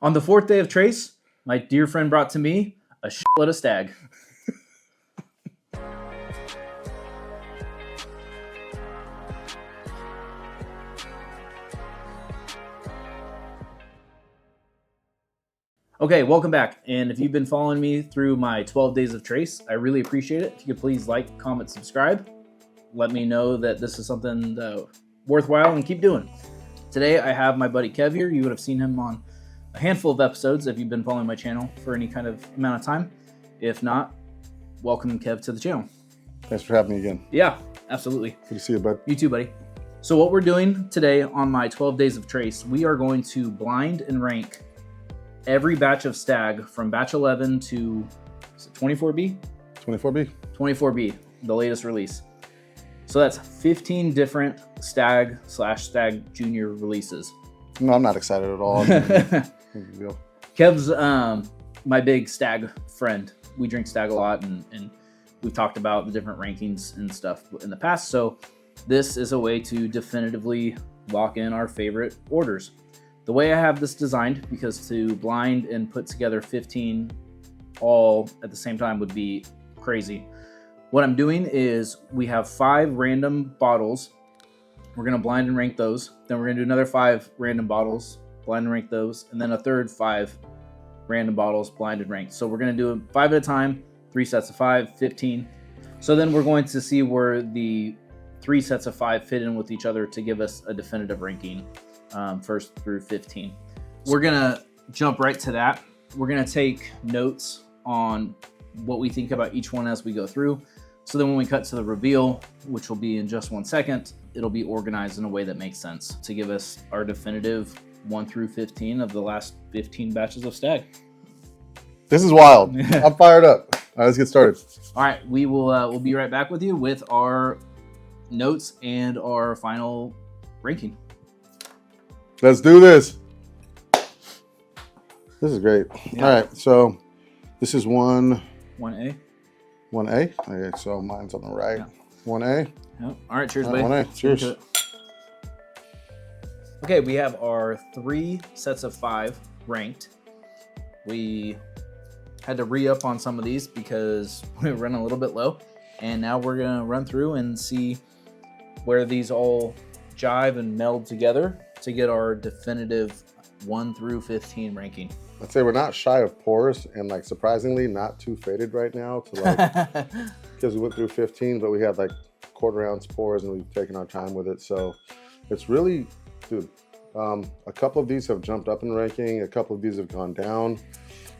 On the fourth day of Trace, my dear friend brought to me a shitload of Stagg. Okay, welcome back. And if you've been following me through my 12 days of Trace, I really appreciate it. If you could please like, comment, subscribe. Let me know that this is something worthwhile and keep doing. Today I have my buddy Kev here. You would have seen him on a handful of episodes if you've been following my channel for any kind of amount of time. If not, welcome Kev to the channel. Thanks for having me again. Yeah, absolutely. Good to see you, bud. You too, buddy. So what we're doing today on my 12 days of Trace, we are going to blind and rank every batch of Stagg from batch 11 to 24B? 24B. 24B, the latest release. So that's 15 different Stagg/Stagg Junior releases. No, I'm not excited at all. Kev's my big Stagg friend. We drink Stagg a lot, and we've talked about the different rankings and stuff in the past. So this is a way to definitively lock in our favorite orders. The way I have this designed, because to blind and put together 15 all at the same time would be crazy. What I'm doing is we have 5 random bottles. We're going to blind and rank those. Then we're going to do another 5 random bottles, blind and rank those. And then a third 5 random bottles, blind and ranked. So we're going to do it 5 at a time, 3 sets of 5, 15. So then we're going to see where the 3 sets of 5 fit in with each other to give us a definitive ranking, first through 15. We're going to jump right to that. We're going to take notes on what we think about each one as we go through. So then when we cut to the reveal, which will be in just 1 second, it'll be organized in a way that makes sense to give us our definitive 1 through 15 of the last 15 batches of Stagg. This is wild. I'm fired up. All right, let's get started. All right, we will we'll be right back with you with our notes and our final ranking. Let's do this. This is great. Yeah. All right, so this is 1A. 1A. Okay, so mine's on the right. Yeah. 1A. Yep. All right, cheers, All buddy. right, 1A. Cheers. Okay, we have our 3 sets of 5 ranked. We had to re-up on some of these because we ran a little bit low. And now we're going to run through and see where these all jive and meld together to get our definitive 1 through 15 ranking. I'd say we're not shy of pours, and like surprisingly not too faded right now to like because we went through 15, but we had like 1/4 ounce pours and we've taken our time with it. So it's really, dude, a couple of these have jumped up in ranking, a couple of these have gone down.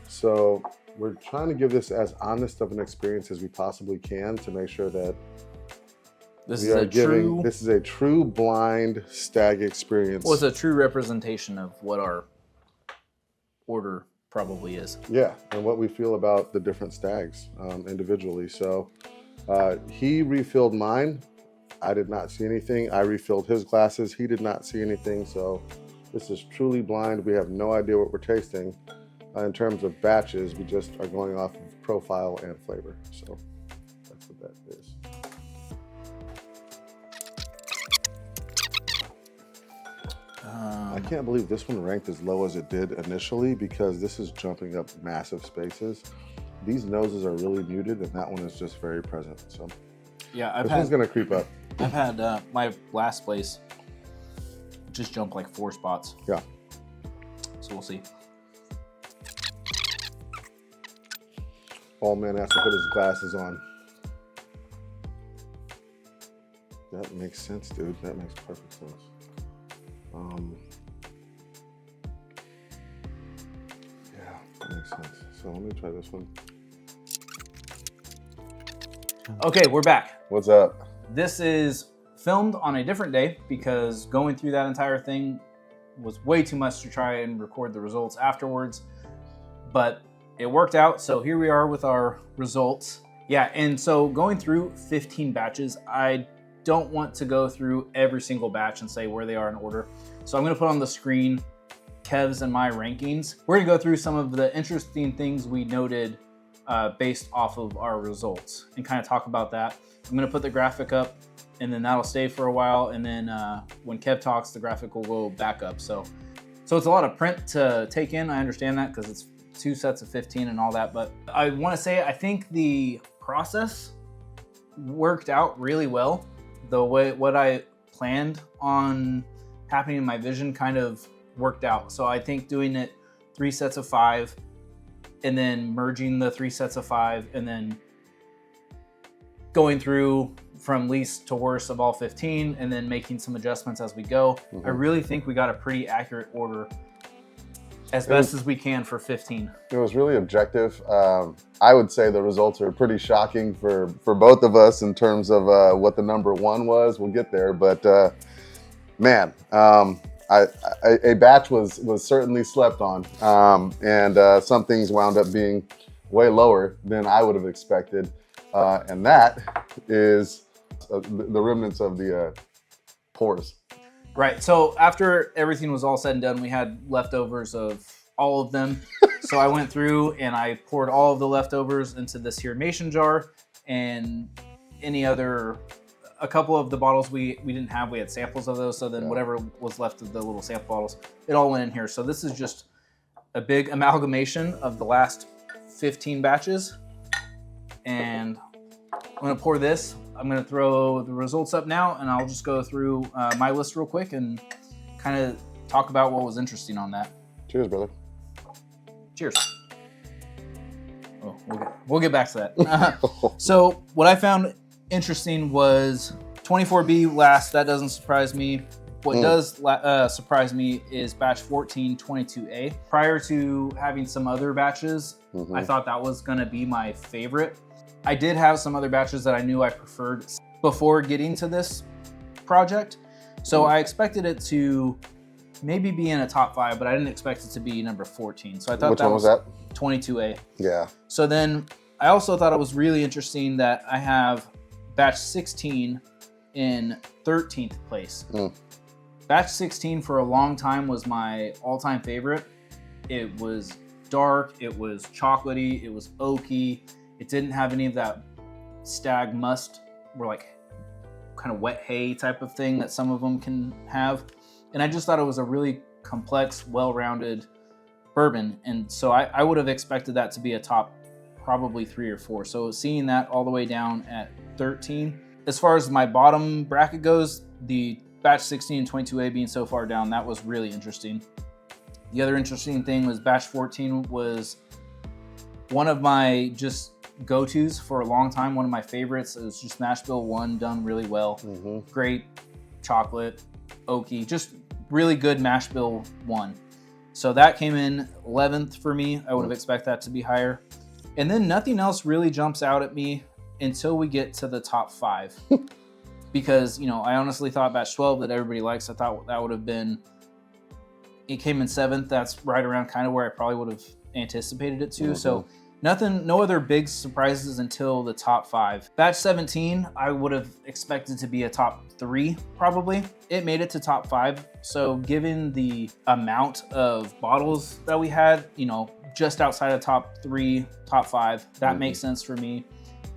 So we're trying to give this as honest of an experience as we possibly can to make sure that This we is are a giving true. this is a true blind Stagg experience. Well, it's a true representation of what our order probably is. Yeah, and what we feel about the different Staggs individually. So he refilled mine. I did not see anything. I refilled his glasses. He did not see anything. So this is truly blind. We have no idea what we're tasting. In terms of batches, we just are going off of profile and flavor. So that's what that is. I can't believe this one ranked as low as it did initially because this is jumping up massive spaces. These noses are really muted and that one is just very present. So Yeah, this one's gonna creep up. I've had my last place just jump like 4 spots. Yeah. So we'll see. Oh man has to put his glasses on. That makes sense, dude. That makes perfect sense. Yeah, that makes sense. So let me try this one. Okay, we're back. What's up? This is filmed on a different day because going through that entire thing was way too much to try and record the results afterwards. But it worked out, so here we are with our results. Yeah, and so going through 15 batches, I don't want to go through every single batch and say where they are in order. So I'm gonna put on the screen Kev's and my rankings. We're gonna go through some of the interesting things we noted based off of our results and kind of talk about that. I'm gonna put the graphic up and then that'll stay for a while. And then when Kev talks, the graphic will go back up. So So it's a lot of print to take in. I understand that because it's 2 sets of 15 and all that. But I want to say I think the process worked out really well. The way what I planned on happening in my vision kind of worked out. So I think doing it 3 sets of 5 and then merging the 3 sets of 5 and then going through from least to worst of all 15 and then making some adjustments as we go. I really think we got a pretty accurate order as best as we can for 15. It was really objective. I would say the results are pretty shocking for both of us in terms of what the number 1 was. We'll get there, but man, a batch was certainly slept on, and some things wound up being way lower than I would have expected, and that is the remnants of the pours. Right. So after everything was all said and done, we had leftovers of all of them. So I went through and I poured all of the leftovers into this here mason jar, and a couple of the bottles we didn't have, we had samples of those. So then whatever was left of the little sample bottles, it all went in here. So this is just a big amalgamation of the last 15 batches. And I'm gonna pour this. I'm gonna throw the results up now, and I'll just go through my list real quick and kind of talk about what was interesting on that. Cheers, brother. Cheers. Oh, we'll get back to that. So what I found interesting was 24B last. That doesn't surprise me. What does surprise me is batch 14, 22A. Prior to having some other batches, I thought that was gonna be my favorite. I did have some other batches that I knew I preferred before getting to this project. So I expected it to maybe be in a top 5, but I didn't expect it to be number 14. So I thought Which one was that? 22A. Yeah. So then I also thought it was really interesting that I have batch 16 in 13th place. Batch 16 for a long time was my all-time favorite. It was dark, it was chocolatey, it was oaky. It didn't have any of that Stagg must, or like kind of wet hay type of thing that some of them can have. And I just thought it was a really complex, well-rounded bourbon. And so I would have expected that to be a top probably 3 or 4. So seeing that all the way down at 13. As far as my bottom bracket goes, the batch 16 and 22A being so far down, that was really interesting. The other interesting thing was batch 14 was one of my just go-tos for a long time, one of my favorites. It was just mash bill 1 done really well. Great chocolate, oaky, just really good mash bill 1. So that came in 11th for me. I would have expected that to be higher. And then nothing else really jumps out at me until we get to the top 5. Because, you know, I honestly thought batch 12 that everybody likes, I thought that would have been, it came in 7th. That's right around kind of where I probably would have anticipated it to. So no other big surprises until the top 5. Batch 17, I would have expected to be a top 3, probably. It made it to top 5. So given the amount of bottles that we had, you know, just outside of top 3, top 5, that makes sense for me.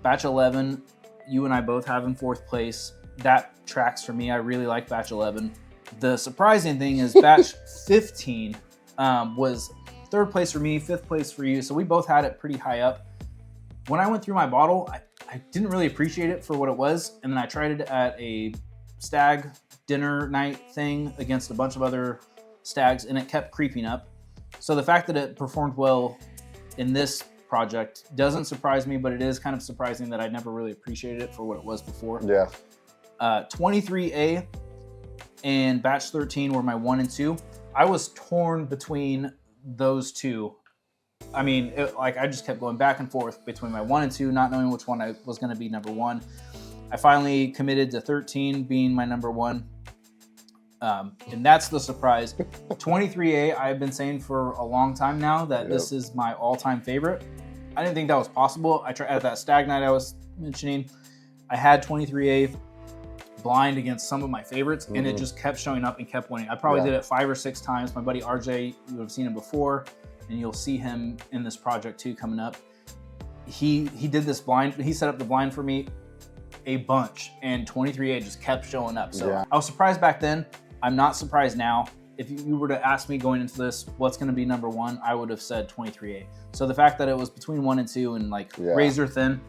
Batch 11, you and I both have in 4th place. That tracks for me. I really like batch 11. The surprising thing is batch 15 was 3rd place for me, 5th place for you. So we both had it pretty high up. When I went through my bottle, I didn't really appreciate it for what it was. And then I tried it at a Stagg dinner night thing against a bunch of other Staggs, and it kept creeping up. So the fact that it performed well in this project doesn't surprise me, but it is kind of surprising that I never really appreciated it for what it was before. Yeah. 23A and batch 13 were my 1 and 2. I was torn between those two. I mean, I just kept going back and forth between my 1 and 2, not knowing which one I was going to be number 1. I finally committed to 13 being my number 1. And that's the surprise. 23A, I've been saying for a long time now that this is my all-time favorite. I didn't think that was possible. I tried at that Stagg night I was mentioning. I had 23A blind against some of my favorites, and it just kept showing up and kept winning. I probably did it 5 or 6 times. My buddy RJ, you would have seen him before, and you'll see him in this project too coming up. He did this blind. He set up the blind for me a bunch, and 23A just kept showing up. So I was surprised back then. I'm not surprised now. if you were to ask me going into this, what's going to be number one, I would have said 23A. So the fact that it was between 1 and 2 and like razor thin,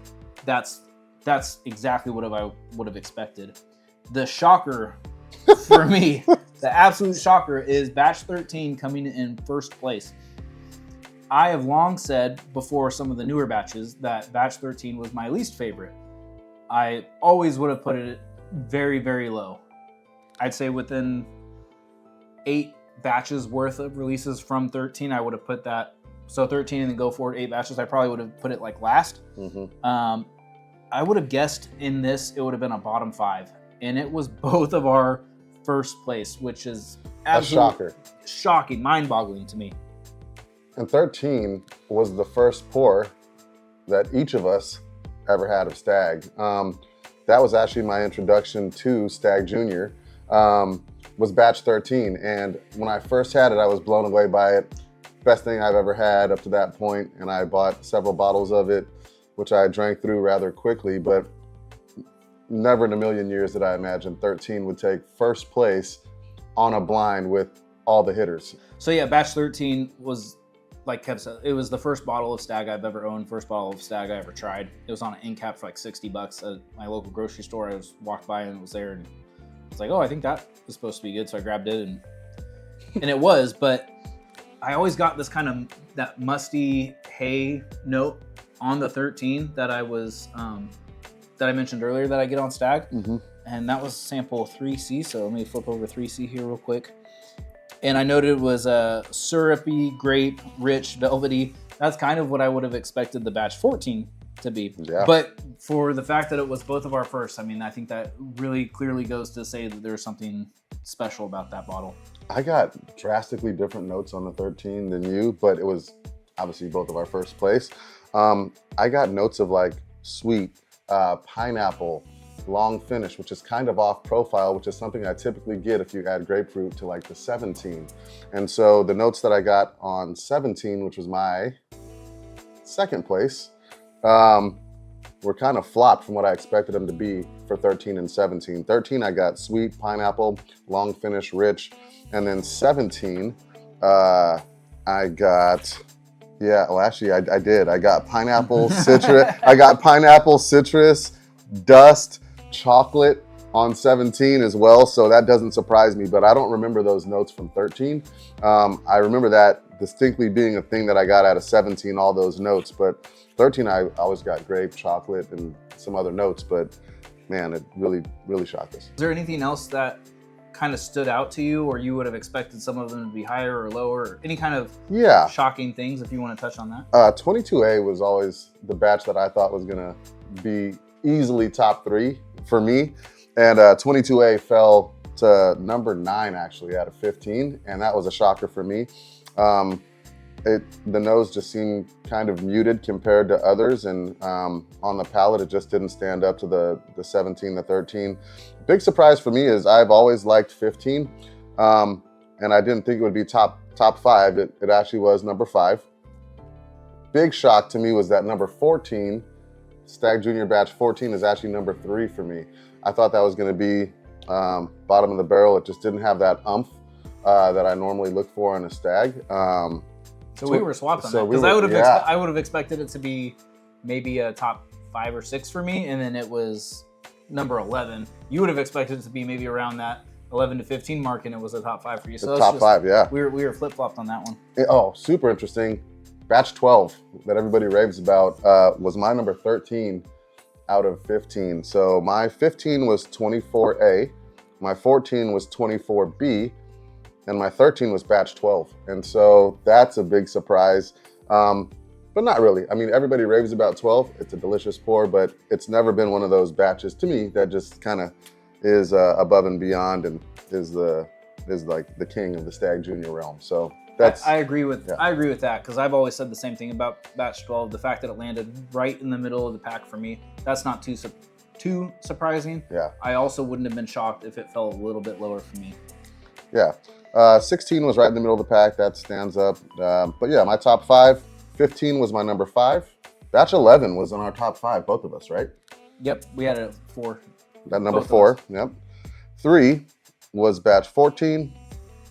that's exactly what I would have expected. The shocker for me, the absolute shocker, is batch 13 coming in first place. I have long said before some of the newer batches that batch 13 was my least favorite. I always would have put it very, very low. I'd say within 8 batches worth of releases from 13, I would have put that. So 13 and then go forward 8 batches, I probably would have put it like last. I would have guessed in this it would have been a bottom 5, and it was both of our first place, which is absolutely shocking, mind-boggling to me. And 13 was the first pour that each of us ever had of Stagg. That was actually my introduction to Stagg Junior. Was batch 13, and when I first had it, I was blown away by it. Best thing I've ever had up to that point, and I bought several bottles of it, which I drank through rather quickly, but never in a million years did I imagine 13 would take first place on a blind with all the hitters. So yeah, batch 13 was, like Kev said, it was the first bottle of Stagg I've ever owned, first bottle of Stagg I ever tried. It was on an end cap for like $60 at my local grocery store. I walked by and it was there, and I was like, oh, I think that was supposed to be good. So I grabbed it, and it was, but I always got this kind of that musty hay note on the 13 that I was, that I mentioned earlier that I get on Stagg. And that was sample 3C. So let me flip over 3C here real quick. And I noted it was a syrupy, grape, rich, velvety. That's kind of what I would have expected the batch 14 to be. Yeah. But for the fact that it was both of our first, I mean, I think that really clearly goes to say that there's something special about that bottle. I got drastically different notes on the 13 than you, but it was obviously both of our first place. I got notes of like sweet, pineapple, long finish, which is kind of off profile, which is something I typically get if you add grapefruit to like the 17. And so the notes that I got on 17, which was my second place, were kind of flopped from what I expected them to be for 13 and 17. 13, I got sweet, pineapple, long finish, rich. And then 17, I got, actually I did. I got pineapple, citrus. I got pineapple, citrus, dust, chocolate on 17 as well. So that doesn't surprise me, but I don't remember those notes from 13. I remember that distinctly being a thing that I got out of 17, all those notes, but 13, I always got grape, chocolate, and some other notes, but man, it really, really shocked us. Is there anything else that kind of stood out to you, or you would have expected some of them to be higher or lower, or any kind of shocking things, if you want to touch on that? 22A was always the batch that I thought was gonna be easily top 3 for me, and 22A fell to number 9 actually out of 15, and that was a shocker for me. The nose just seemed kind of muted compared to others, and on the palate it just didn't stand up to the 17, the 13. Big surprise for me is I've always liked 15, and I didn't think it would be top 5. It actually was number 5. Big shock to me was that number 14, Stagg Junior Batch 14, is actually number 3 for me. I thought that was going to be bottom of the barrel. It just didn't have that umph that I normally look for in a Stagg. So we were swapped on that, because I would have expected it to be maybe a top 5 or 6 for me, and then it was number 11. You would have expected it to be maybe around that 11 to 15 mark, and it was a top 5 for you. So top 5, yeah. We were flip-flopped on that one. Oh, super interesting. Batch 12 that everybody raves about was my number 13 out of 15. So my 15 was 24A, my 14 was 24B, and my 13 was batch 12. And so that's a big surprise, but not really. I mean, everybody raves about 12. It's a delicious pour, but it's never been one of those batches to me that just kind of is above and beyond and is like the king of the Stagg Junior realm. So I agree with that, because I've always said the same thing about batch 12. The fact that it landed right in the middle of the pack for me, that's not too surprising. Yeah. I also wouldn't have been shocked if it fell a little bit lower for me. Yeah. 16 was right in the middle of the pack. That stands up. But yeah, my top 5. 15 was my number 5. Batch 11 was in our top 5, both of us, right? Yep, we had a 4. That number 4, yep. 3 was batch 14.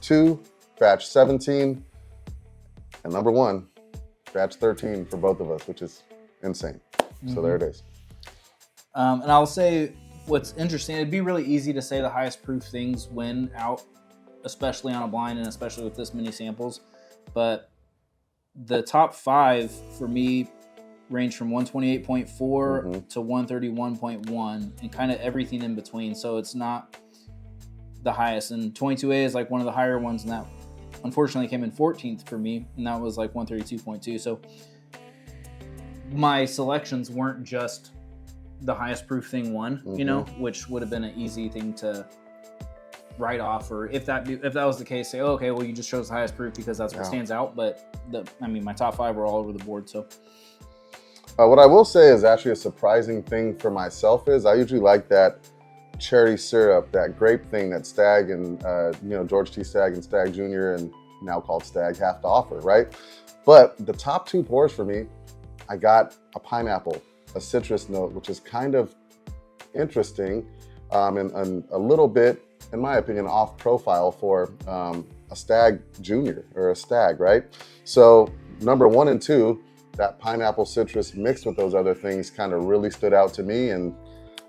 2, batch 17, and number 1, batch 13 for both of us, which is insane. So there it is. And I'll say what's interesting, it'd be really easy to say the highest proof things win out, especially on a blind and especially with this many samples. But the top 5 for me range from 128.4 to 131.1 and kind of everything in between. So it's not the highest. And 22A is like one of the higher ones, and that unfortunately came in 14th for me, and that was like 132.2. So my selections weren't just the highest proof thing won, you know, which would have been an easy thing to write off, or if that was the case, say, oh, okay, well, you just chose the highest proof because that's what stands out. But my top 5 were all over the board. So what I will say is actually a surprising thing for myself is I usually like that cherry syrup, that grape thing that Stagg and George T. Stagg and Stagg Jr. and now called Stagg have to offer, right? But the top 2 pours for me, I got a pineapple, a citrus note, which is kind of interesting and a little bit, in my opinion, off profile for a Stagg Jr. or a Stagg, right? So number 1 and 2, that pineapple citrus mixed with those other things kind of really stood out to me. And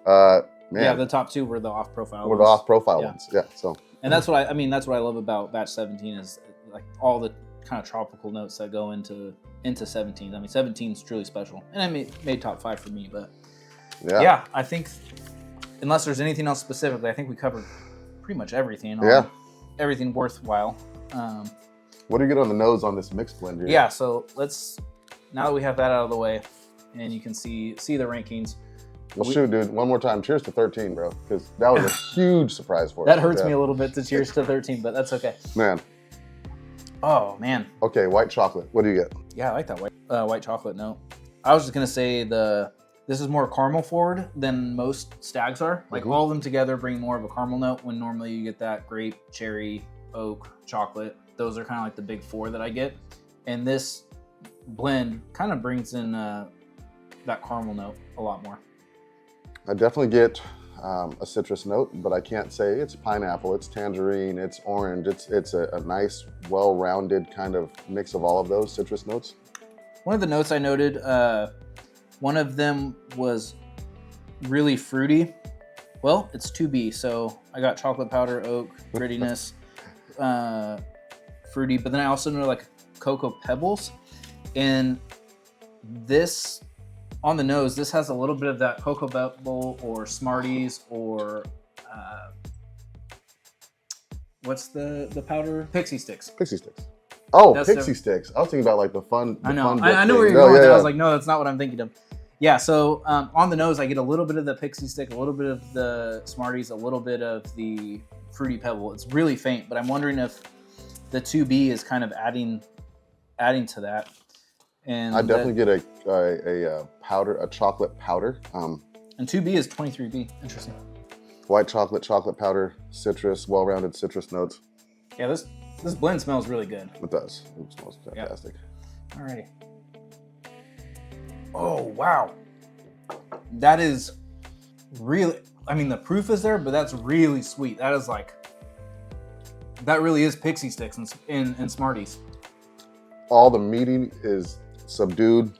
man, yeah, the top 2 were the off profile. Were the off profile ones, yeah. So and that's what that's what I love about batch 17 is like all the kind of tropical notes that go into 17. I mean, 17 is truly special, and I made top 5 for me. But yeah, I think unless there's anything else specifically, I think we covered pretty much everything. Everything worthwhile. What do you get on the nose on this mixed blend here? Yeah, so now that we have that out of the way, and you can see the rankings. Well, shoot, dude, one more time. Cheers to 13, bro, because that was a huge surprise for us. That hurts me a little bit to cheers to 13, but that's okay. Man. Oh, man. Okay, white chocolate. What do you get? Yeah, I like that white chocolate note. I was just going to say this is more caramel forward than most Staggs are. Like all of them together bring more of a caramel note when normally you get that grape, cherry, oak, chocolate. Those are kind of like the big 4 that I get. And this blend kind of brings in that caramel note a lot more. I definitely get a citrus note, but I can't say it's pineapple, it's tangerine, it's orange. It's a nice, well-rounded kind of mix of all of those citrus notes. One of the notes I noted, one of them was really fruity. Well, it's 2B, so I got chocolate powder, oak, grittiness, fruity, but then I also noted like cocoa pebbles. And this, on the nose, this has a little bit of that cocoa pebble or Smarties or what's the powder? Pixie sticks. Pixie sticks. Oh, that's Pixie sticks. I was thinking about like the fun. I know. I know where you're going with that. I was like, no, that's not what I'm thinking of. Yeah, so on the nose, I get a little bit of the Pixie stick, a little bit of the Smarties, a little bit of the Fruity Pebble. It's really faint, but I'm wondering if the 2B is kind of adding to that. And I definitely get a powder, a chocolate powder. And 2B is 23B. Interesting. White chocolate powder, citrus, well-rounded citrus notes. Yeah, this blend smells really good. It does. It smells fantastic. Yep. Alrighty. Oh, wow. That is really, I mean, the proof is there, but that's really sweet. That is like, that really is Pixie Sticks and Smarties. All the meaty is subdued.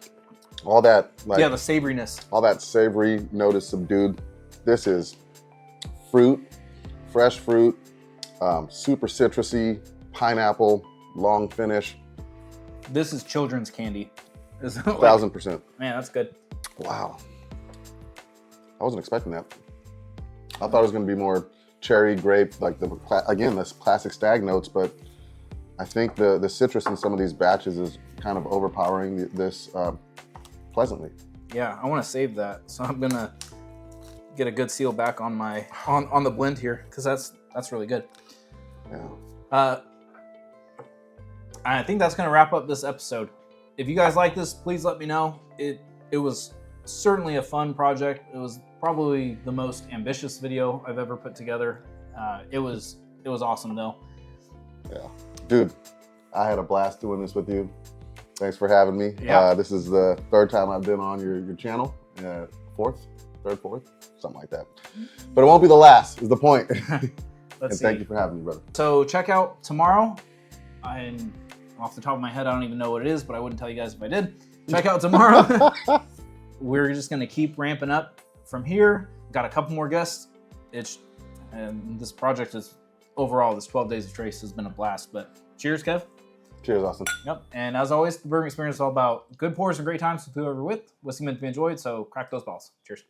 All that, like, yeah, the savoriness. All that savory note is subdued. This is fruit, fresh fruit, super citrusy, pineapple, long finish. This is children's candy. 1,000%. Man, that's good. Wow. I wasn't expecting that. I thought it was going to be more cherry, grape, like this classic Stagg notes, but I think the citrus in some of these batches is kind of overpowering this pleasantly. Yeah, I want to save that, so I'm gonna get a good seal back on my on the blend here because that's really good. Yeah. I think that's gonna wrap up this episode. If you guys like this, please let me know. It was certainly a fun project. It was probably the most ambitious video I've ever put together. It was awesome though. Yeah, dude, I had a blast doing this with you. Thanks for having me. Yeah. This is the 3rd time I've been on your channel. 4th, something like that. But it won't be the last, is the point. Let's see. Thank you for having me, brother. So check out tomorrow. I'm off the top of my head, I don't even know what it is, but I wouldn't tell you guys if I did. Check out tomorrow. We're just gonna keep ramping up from here. Got a couple more guests. And this project is overall, this 12 days of trace has been a blast. But cheers, Kev. Cheers, Austin. Yep. And as always, the brewing experience is all about good pours and great times with whoever with. Whiskey meant to be enjoyed. So crack those balls. Cheers.